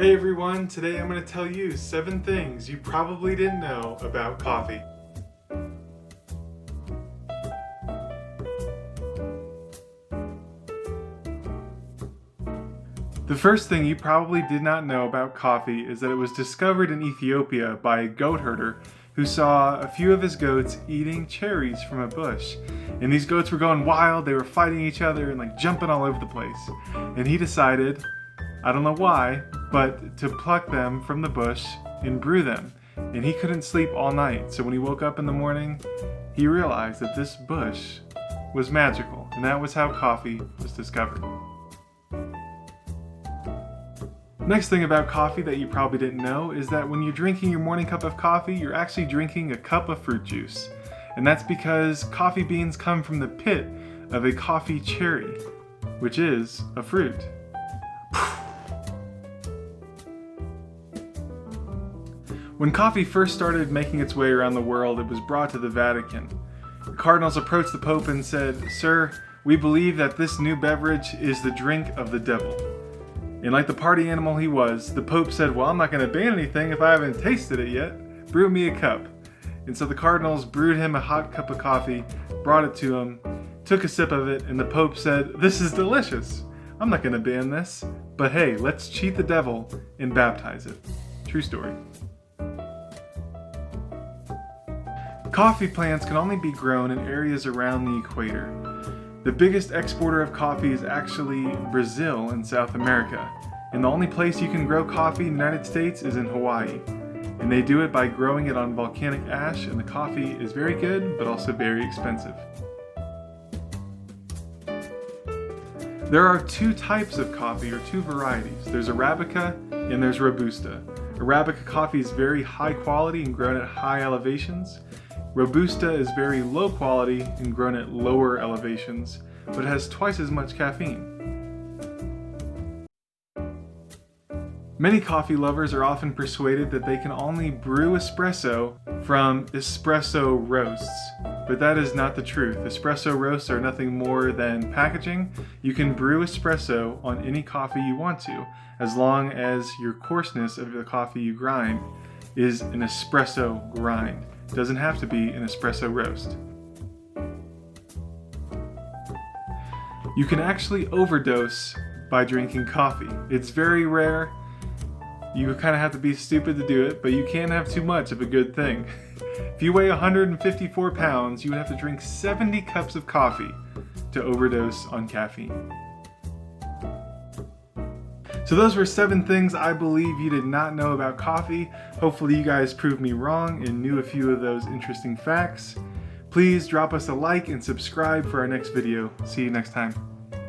Hey everyone, today I'm going to tell you 7 things you probably didn't know about coffee. The first thing you probably did not know about coffee is that it was discovered in Ethiopia by a goat herder who saw a few of his goats eating cherries from a bush. And these goats were going wild, they were fighting each other and jumping all over the place. And he decided, I don't know why, but to pluck them from the bush and brew them. And he couldn't sleep all night, so when he woke up in the morning, he realized that this bush was magical, and that was how coffee was discovered. Next thing about coffee that you probably didn't know is that when you're drinking your morning cup of coffee, you're actually drinking a cup of fruit juice. And that's because coffee beans come from the pit of a coffee cherry, which is a fruit. When coffee first started making its way around the world, it was brought to the Vatican. The cardinals approached the Pope and said, "Sir, we believe that this new beverage is the drink of the devil." And like the party animal he was, the Pope said, "Well, I'm not going to ban anything if I haven't tasted it yet. Brew me a cup." And so the cardinals brewed him a hot cup of coffee, brought it to him, took a sip of it, and the Pope said, "This is delicious. I'm not going to ban this, but hey, let's cheat the devil and baptize it." True story. Coffee plants can only be grown in areas around the equator. The biggest exporter of coffee is actually Brazil in South America. And the only place you can grow coffee in the United States is in Hawaii. And they do it by growing it on volcanic ash, and the coffee is very good, but also very expensive. There are 2 types of coffee, or 2 varieties. There's Arabica and there's Robusta. Arabica coffee is very high quality and grown at high elevations. Robusta is very low quality and grown at lower elevations, but has twice as much caffeine. Many coffee lovers are often persuaded that they can only brew espresso from espresso roasts, but that is not the truth. Espresso roasts are nothing more than packaging. You can brew espresso on any coffee you want to, as long as your coarseness of the coffee you grind is an espresso grind. It doesn't have to be an espresso roast. You can actually overdose by drinking coffee. It's very rare. You kind of have to be stupid to do it, but you can't have too much of a good thing. If you weigh 154 pounds, you would have to drink 70 cups of coffee to overdose on caffeine. So those were 7 things I believe you did not know about coffee. Hopefully you guys proved me wrong and knew a few of those interesting facts. Please drop us a like and subscribe for our next video. See you next time.